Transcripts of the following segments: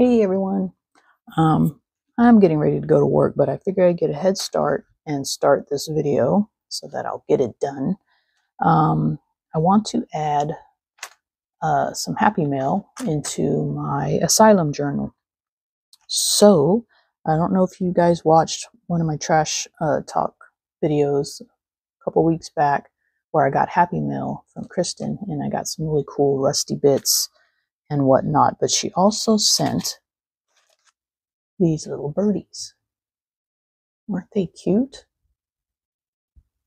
Hey everyone. I'm getting ready to go to work, but I figure I'd get a head start and start this video so that I'll get it done. I want to add some happy mail into my Asylum journal. So I don't know if you guys watched one of my trash talk videos a couple weeks back where I got happy mail from Kristin, and I got some really cool rusty bits and whatnot, but she also sent these little birdies. Weren't they cute?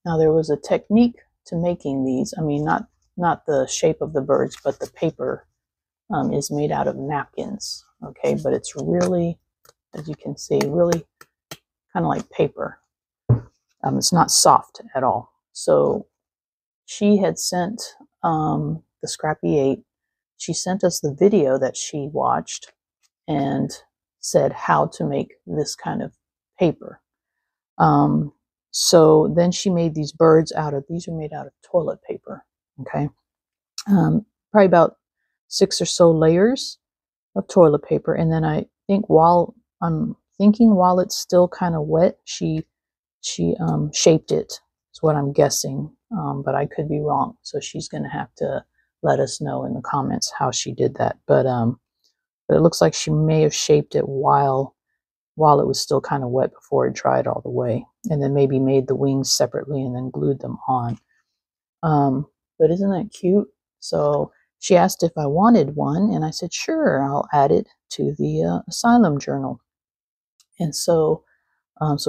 Now there was a technique to making these. I mean, not the shape of the birds, but the paper is made out of napkins. Okay, but it's really, as you can see, really kind of like paper. It's not soft at all. So she had sent the Scrappy 8. She sent us the video that she watched and said how to make this kind of paper. So then she made these birds these are made out of toilet paper. Okay. Probably about 6 or so layers of toilet paper. And then I think while it's still kind of wet, she shaped it, is what I'm guessing. But I could be wrong. So she's going to have to let us know in the comments how she did that. But it looks like she may have shaped it while it was still kind of wet before it dried all the way, and then maybe made the wings separately and then glued them on. But isn't that cute? So she asked if I wanted one, and I said, sure, I'll add it to the Asylum journal. And so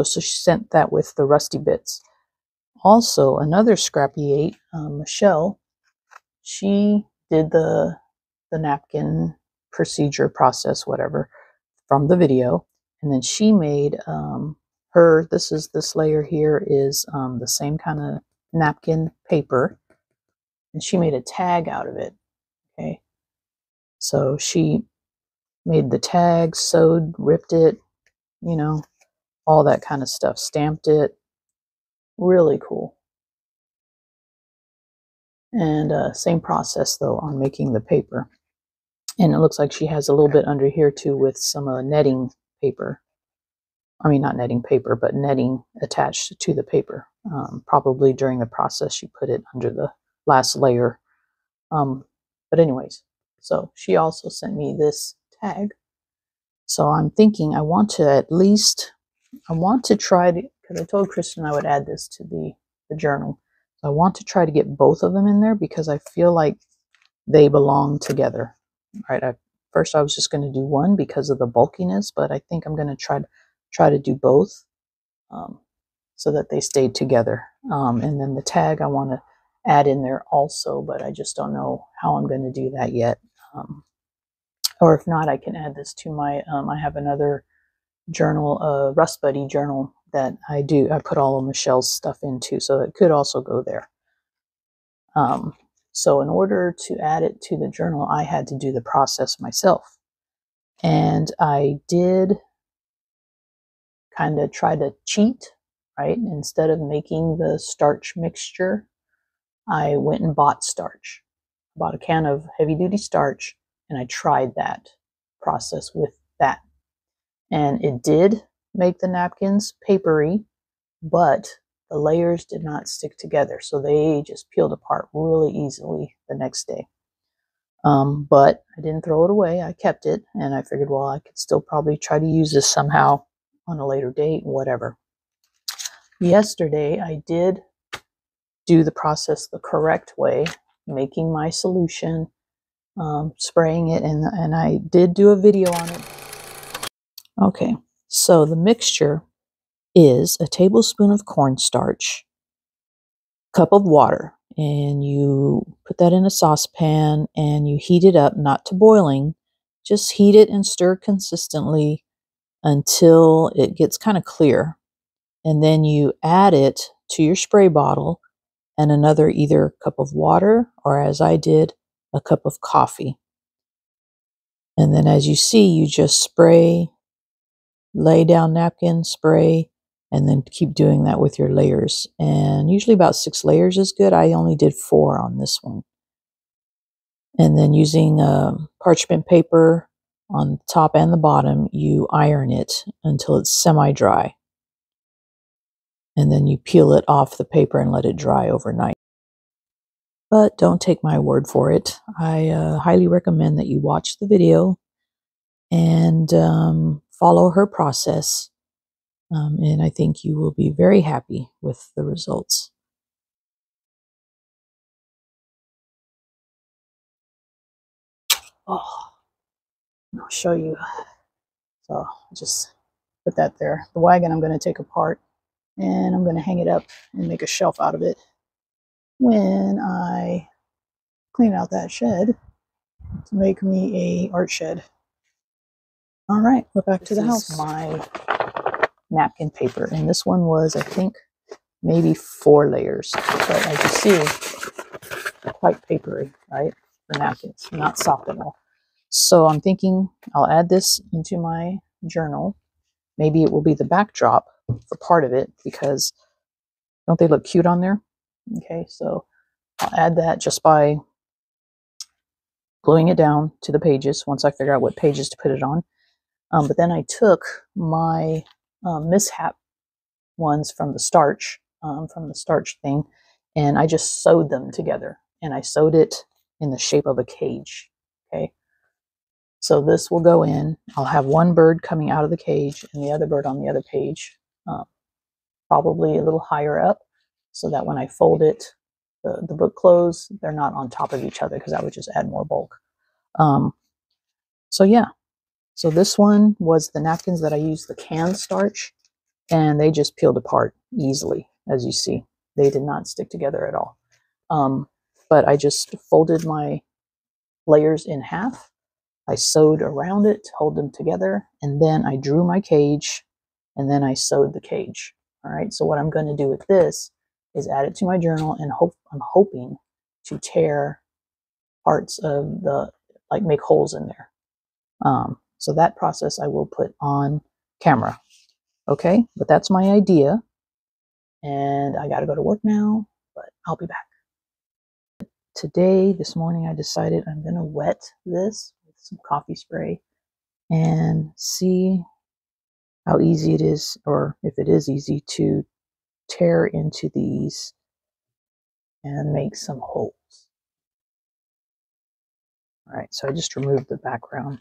she sent that with the rusty bits. Also, another Scrappy 8, Michelle, she did the napkin process, whatever, from the video. And then she made this layer here is the same kind of napkin paper. And she made a tag out of it. Okay. So she made the tag, sewed, ripped it, all that kind of stuff, stamped it. Really cool. And same process though on making the paper. And it looks like she has a little bit under here too with some netting paper. I mean, not netting paper, but netting attached to the paper. Probably during the process, she put it under the last layer. But anyways, so she also sent me this tag. So I'm thinking I want to try to, because I told Kristin I would add this to the journal. So I want to try to get both of them in there because I feel like they belong together. All right. First, I was just going to do one because of the bulkiness, but I think I'm going to try to do both so that they stay together. And then the tag I want to add in there also, but I just don't know how I'm going to do that yet. Or if not, I can add this to my, I have another journal, Rust Buddy journal that I put all of Michelle's stuff into, so it could also go there. So in order to add it to the journal, I had to do the process myself. And I did kind of try to cheat, right? Instead of making the starch mixture, I went and bought starch. I bought a can of heavy-duty starch, and I tried that process with that. And it did make the napkins papery, but the layers did not stick together, so they just peeled apart really easily the next day. But I didn't throw it away. I kept it, and I figured, well, I could still probably try to use this somehow on a later date, whatever. Yesterday, I did do the process the correct way, making my solution, spraying it, and I did do a video on it. Okay, so the mixture is a tablespoon of cornstarch, cup of water, and you put that in a saucepan and you heat it up, not to boiling, just heat it and stir consistently until it gets kind of clear. And then you add it to your spray bottle and another either cup of water or, as I did, a cup of coffee. And then as you see, you just spray, lay down napkin, spray, and then keep doing that with your layers. And usually about 6 layers is good. I only did 4 on this one. And then using parchment paper on the top and the bottom, you iron it until it's semi-dry. And then you peel it off the paper and let it dry overnight. But don't take my word for it. I highly recommend that you watch the video and follow her process. And I think you will be very happy with the results. Oh, I'll show you. So I'll just put that there. The wagon I'm going to take apart, and I'm going to hang it up and make a shelf out of it when I clean out that shed to make me a art shed. All right, go back to the house. My napkin paper, and this one was, I think, maybe 4 layers, but as you see, quite papery, right, for napkins, not soft at all. So I'm thinking I'll add this into my journal. Maybe it will be the backdrop for part of it, because don't they look cute on there? Okay, so I'll add that just by gluing it down to the pages once I figure out what pages to put it on. But then I took my mishap ones from the starch thing, and I just sewed them together, and I sewed it in the shape of a cage. Okay, so this will go in. I'll have one bird coming out of the cage and the other bird on the other page, probably a little higher up, so that when I fold it, the book close, they're not on top of each other, because that would just add more bulk. So yeah, so this one was the napkins that I used the canned starch, and they just peeled apart easily, as you see. They did not stick together at all. But I just folded my layers in half. I sewed around it to hold them together, and then I drew my cage, and then I sewed the cage. All right, so what I'm going to do with this is add it to my journal, and I'm hoping to tear parts of like make holes in there. So that process I will put on camera. Okay, but that's my idea, and I got to go to work now, but I'll be back. This morning, I decided I'm going to wet this with some coffee spray and see how easy it is, or if it is easy, to tear into these and make some holes. All right, so I just removed the background,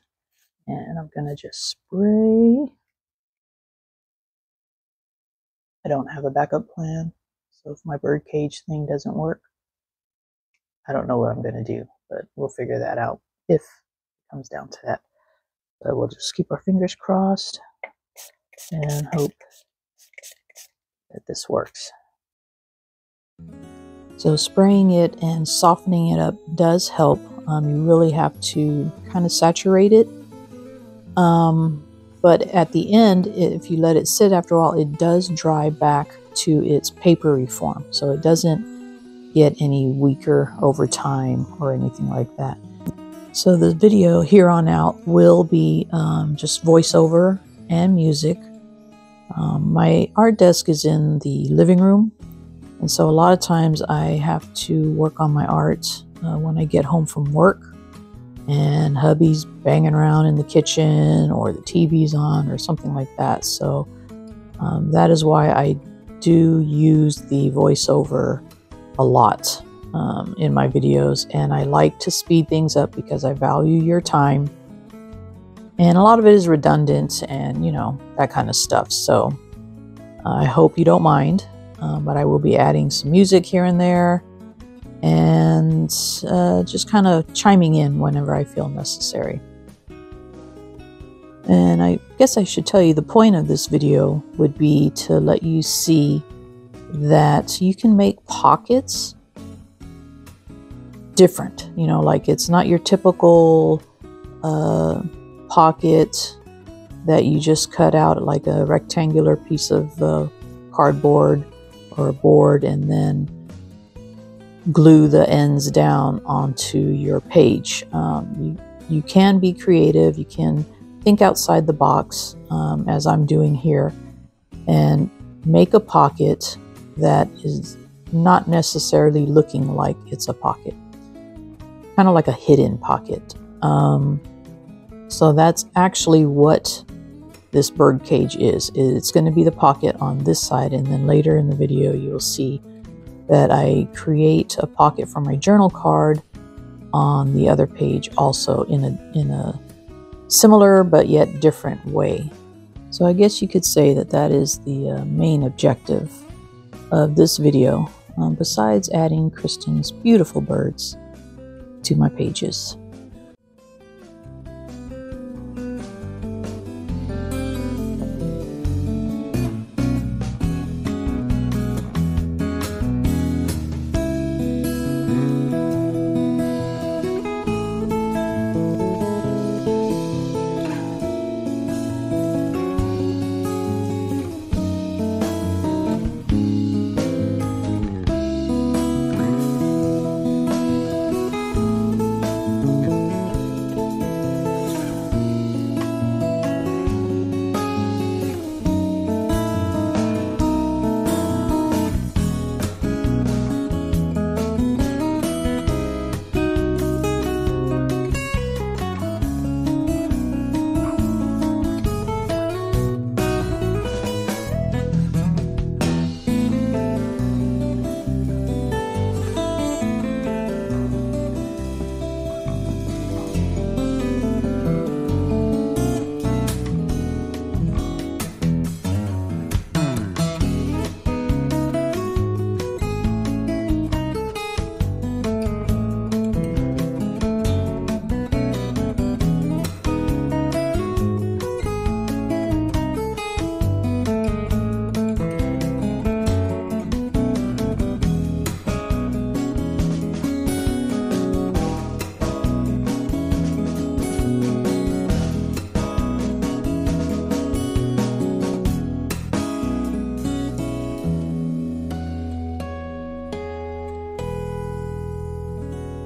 and I'm going to just spray. I don't have a backup plan, so if my bird cage thing doesn't work, I don't know what I'm going to do, but we'll figure that out if it comes down to that. But we'll just keep our fingers crossed and hope that this works. So spraying it and softening it up does help. You really have to kind of saturate it. But at the end, if you let it sit after all, it does dry back to its papery form. So it doesn't get any weaker over time or anything like that. So the video here on out will be just voiceover and music. My art desk is in the living room, and so a lot of times I have to work on my art when I get home from work, and hubby's banging around in the kitchen, or the TV's on, or something like that. So that is why I do use the voiceover a lot in my videos, and I like to speed things up because I value your time, and a lot of it is redundant and, you know, that kind of stuff. So I hope you don't mind, but I will be adding some music here and there, and just kind of chiming in whenever I feel necessary. And I guess I should tell you, the point of this video would be to let you see that you can make pockets different. You know, like it's not your typical pocket that you just cut out like a rectangular piece of cardboard or a board and then glue the ends down onto your page. You can be creative. You can think outside the box, as I'm doing here, and make a pocket that is not necessarily looking like it's a pocket. Kind of like a hidden pocket. So that's actually what this bird cage is. It's going to be the pocket on this side, and then later in the video you'll see that I create a pocket for my journal card on the other page also in a similar but yet different way. So I guess you could say that that is the main objective of this video, besides adding Kristin's beautiful birds to my pages.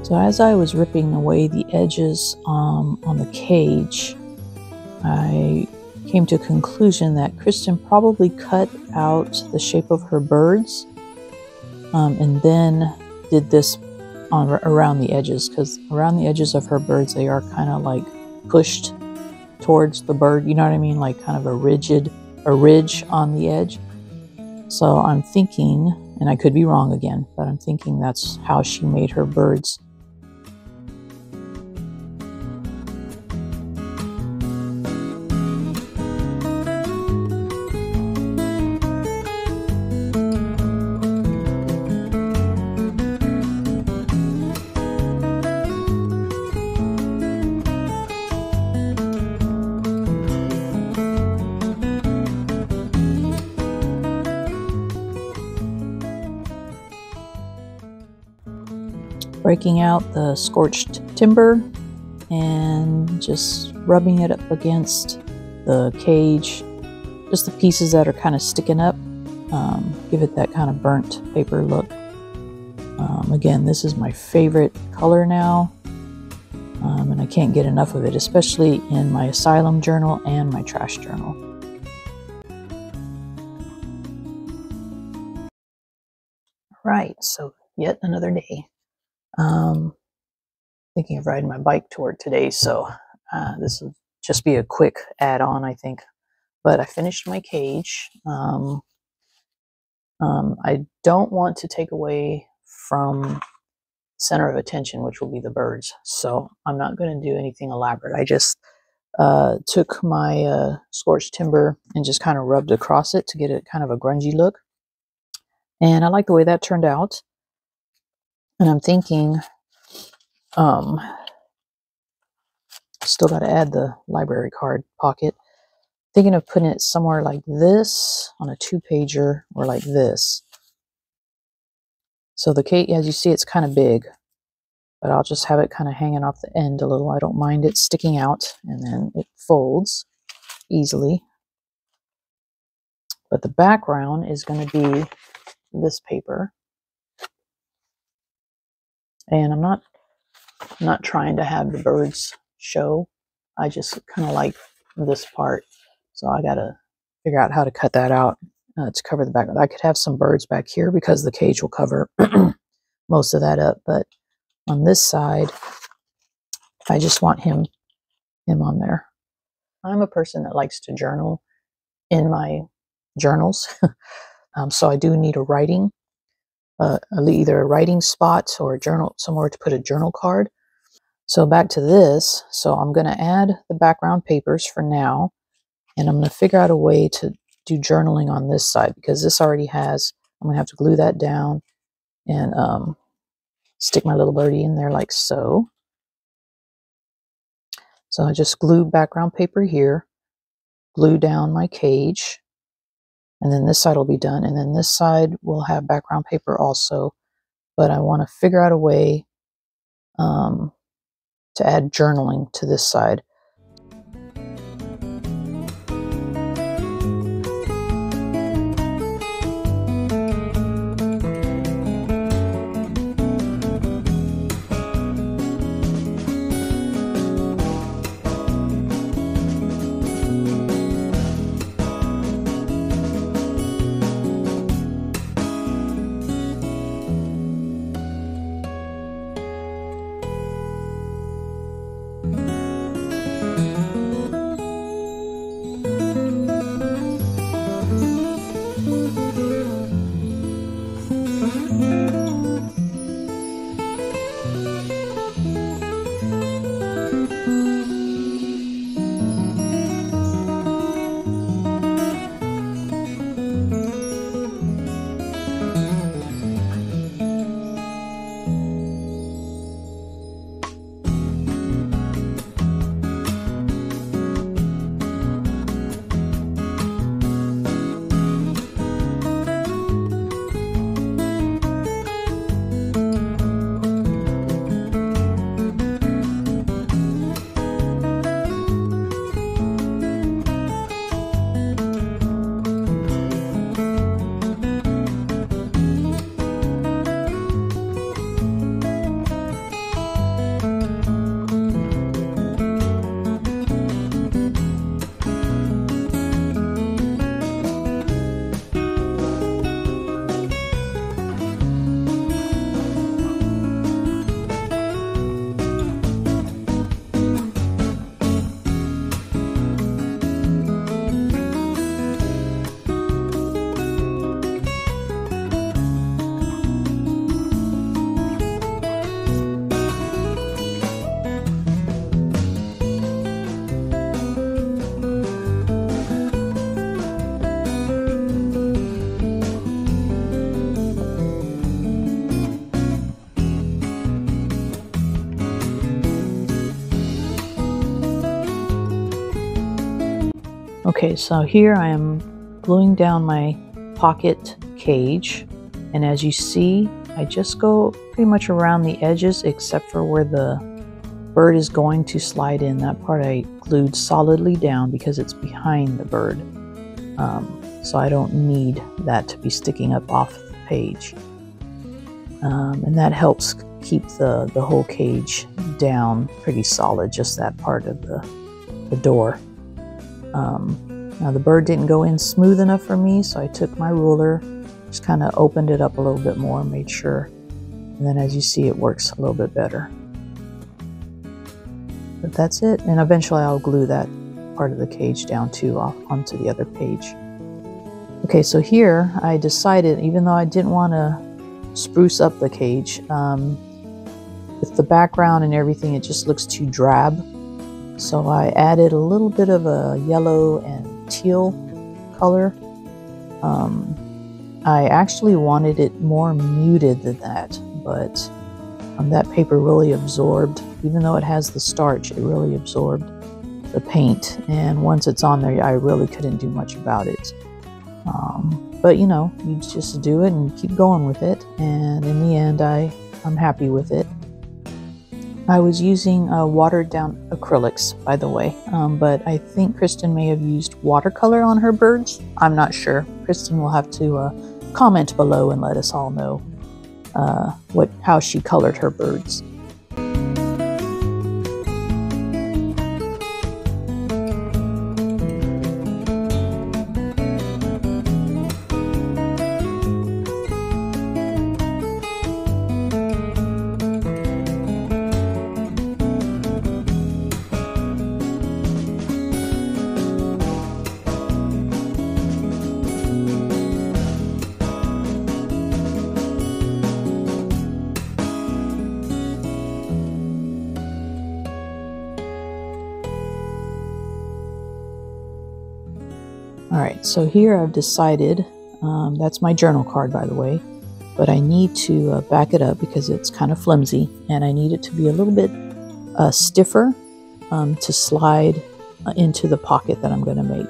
So as I was ripping away the edges on the cage, I came to a conclusion that Kristin probably cut out the shape of her birds and then did this around the edges, because around the edges of her birds they are kind of like pushed towards the bird, you know what I mean, like kind of a ridge on the edge. So I'm thinking, and I could be wrong again, but I'm thinking that's how she made her birds. Breaking out the scorched timber and just rubbing it up against the cage, just the pieces that are kind of sticking up, give it that kind of burnt paper look. Again, this is my favorite color now, and I can't get enough of it, especially in my Asylum journal and my trash journal. Right, so yet another day. Thinking of riding my bike to work today, so this will just be a quick add-on, I think. But I finished my cage. I don't want to take away from center of attention, which will be the birds, so I'm not going to do anything elaborate. I just took my scorched timber and just kind of rubbed across it to get it kind of a grungy look, and I like the way that turned out. And I'm thinking still got to add the library card pocket. Thinking of putting it somewhere like this on a 2-pager, or like this. So the cake, as you see, it's kind of big, but I'll just have it kind of hanging off the end a little. I don't mind it sticking out, and then it folds easily. But the background is going to be this paper. And I'm not trying to have the birds show. I just kind of like this part. So I got to figure out how to cut that out to cover the background. I could have some birds back here because the cage will cover most of that up. But on this side, I just want him him on there. I'm a person that likes to journal in my journals. So I do need a writing, either a writing spot or a journal, somewhere to put a journal card. So back to this. So I'm going to add the background papers for now, and I'm going to figure out a way to do journaling on this side, because this already has, I'm going to have to glue that down and stick my little birdie in there like so. So I just glue background paper here, glue down my cage, and then this side will be done. And then this side will have background paper also, but I want to figure out a way to add journaling to this side. Okay, so here I am gluing down my pocket cage, and as you see, I just go pretty much around the edges except for where the bird is going to slide in. That part I glued solidly down because it's behind the bird, so I don't need that to be sticking up off the page, and that helps keep the whole cage down pretty solid, just that part of the door. Now the bird didn't go in smooth enough for me, so I took my ruler, just kind of opened it up a little bit more, made sure, and then as you see it works a little bit better. But that's it, and eventually I'll glue that part of the cage down too onto the other page. Okay, so here I decided, even though I didn't want to spruce up the cage, with the background and everything, it just looks too drab. So I added a little bit of a yellow and teal color. I actually wanted it more muted than that, but that paper really absorbed, even though it has the starch, it really absorbed the paint. And once it's on there, I really couldn't do much about it. But you know, you just do it and keep going with it. And in the end, I'm happy with it. I was using watered down acrylics, by the way, but I think Kristin may have used watercolor on her birds. I'm not sure. Kristin will have to comment below and let us all know how she colored her birds. All right, so here I've decided, that's my journal card, by the way, but I need to back it up because it's kind of flimsy, and I need it to be a little bit stiffer to slide into the pocket that I'm going to make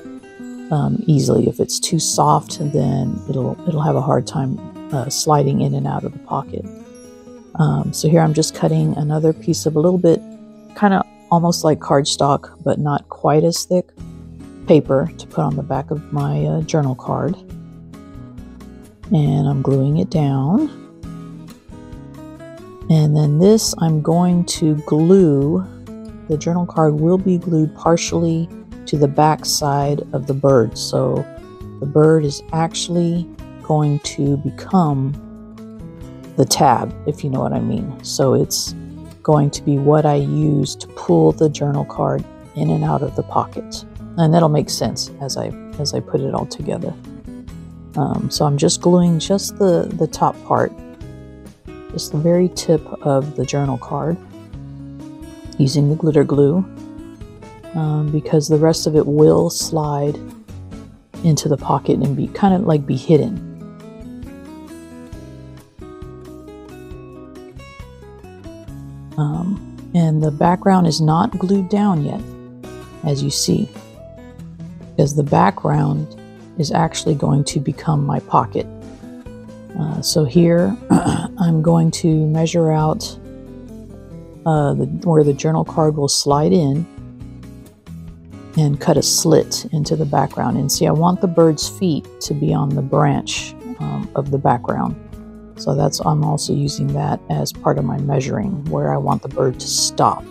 easily. If it's too soft, then it'll have a hard time sliding in and out of the pocket. So here I'm just cutting another piece of a little bit, kind of almost like cardstock, but not quite as thick paper to put on the back of my journal card. And I'm gluing it down. And then this I'm going to glue. The journal card will be glued partially to the back side of the bird. So the bird is actually going to become the tab, if you know what I mean. So it's going to be what I use to pull the journal card in and out of the pocket. And that'll make sense as I put it all together. So I'm just gluing just the top part, just the very tip of the journal card, using the glitter glue, because the rest of it will slide into the pocket and be kind of like be hidden. And the background is not glued down yet, as you see, because the background is actually going to become my pocket. So here I'm going to measure out where the journal card will slide in and cut a slit into the background. And see, I want the bird's feet to be on the branch of the background. So I'm also using that as part of my measuring where I want the bird to stop.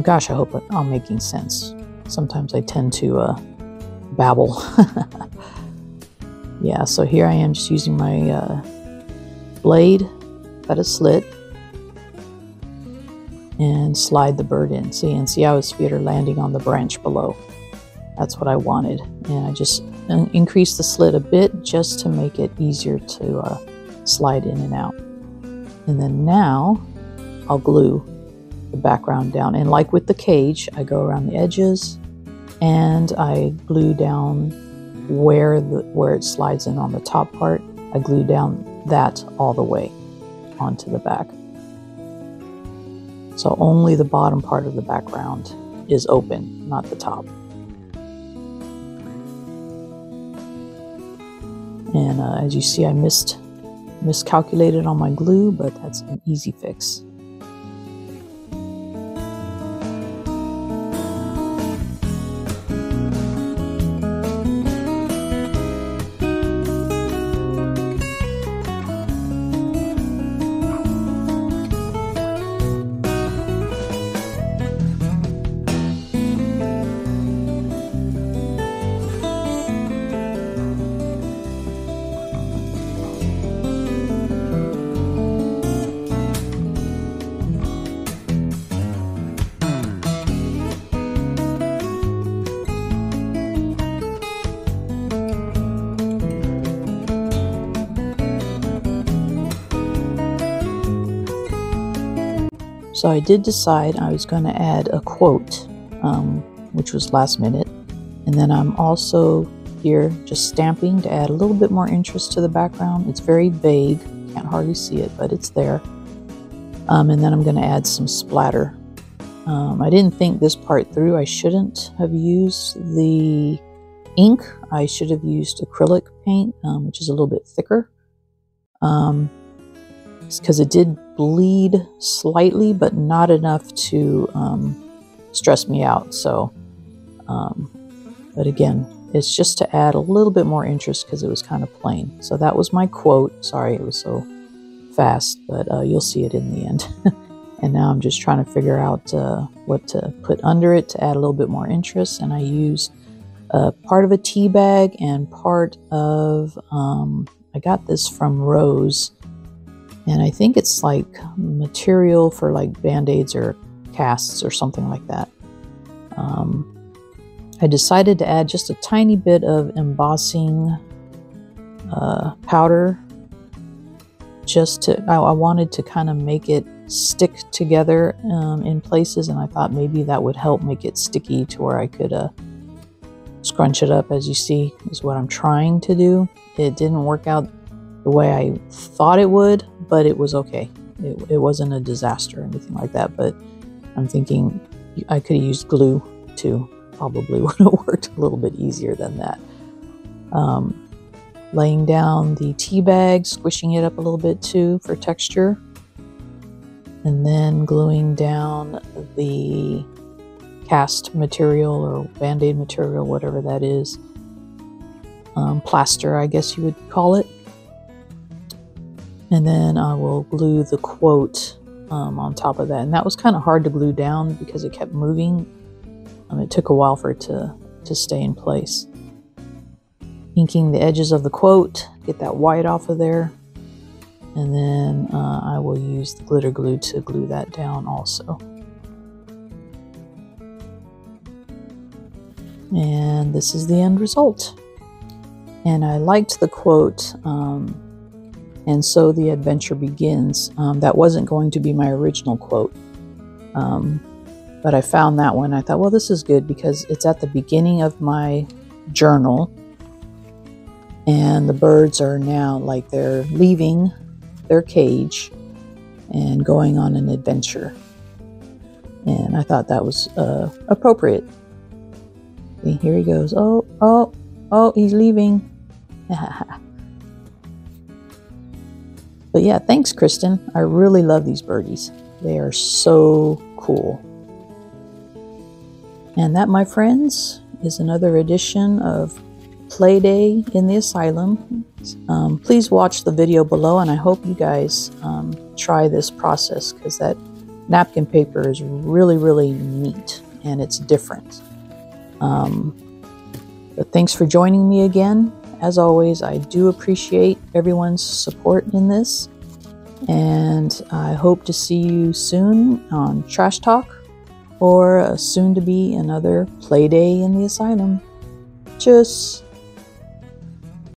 Gosh, I hope I'm making sense. Sometimes I tend to babble. Yeah, so here I am just using my blade, cut a slit, and slide the bird in. See how his feet are landing on the branch below. That's what I wanted. And I just increased the slit a bit just to make it easier to slide in and out. And then now I'll glue the background down. And like with the cage, I go around the edges and I glue down where it slides in on the top part. I glue down that all the way onto the back. So only the bottom part of the background is open, not the top. And as you see, I miscalculated on my glue, but that's an easy fix. So I did decide I was going to add a quote, which was last minute. And then I'm also here just stamping to add a little bit more interest to the background. It's very vague, can't hardly see it, but it's there. And then I'm going to add some splatter. I didn't think this part through. I shouldn't have used the ink. I should have used acrylic paint, which is a little bit thicker. Because it did bleed slightly, but not enough to stress me out. So, but again, it's just to add a little bit more interest because it was kind of plain. So that was my quote. Sorry, it was so fast, but you'll see it in the end. And now I'm just trying to figure out what to put under it to add a little bit more interest. And I used part of a tea bag and part of, I got this from Rose. And I think it's like material for like band-aids or casts or something like that. I decided to add just a tiny bit of embossing powder. I wanted to kind of make it stick together in places, and I thought maybe that would help make it sticky to where I could scrunch it up, as you see, is what I'm trying to do. It didn't work out the way I thought it would, but it was okay. It wasn't a disaster or anything like that, but I'm thinking I could have used glue too. Probably would have worked a little bit easier than that. Laying down the tea bag, squishing it up a little bit too for texture, and then gluing down the cast material or band-aid material, whatever that is. Plaster, I guess you would call it. And then I will glue the quote on top of that. And that was kind of hard to glue down because it kept moving. It took a while for it to stay in place. Inking the edges of the quote, get that white off of there. And then I will use the glitter glue to glue that down also. And this is the end result. And I liked the quote, and so the adventure begins. That wasn't going to be my original quote, but I found that one. I thought, well, this is good because it's at the beginning of my journal, and the birds are now, like, they're leaving their cage and going on an adventure. And I thought that was appropriate. See, here he goes. Oh, he's leaving. But yeah, thanks, Kristin. I really love these birdies. They are so cool. And that, my friends, is another edition of Playday in the Asylum. Please watch the video below, and I hope you guys try this process, because that napkin paper is really, really neat, and it's different. But thanks for joining me again. As always, I do appreciate everyone's support in this, and I hope to see you soon on Trash Talk, or soon to be another Playday in the Asylum. Tschüss!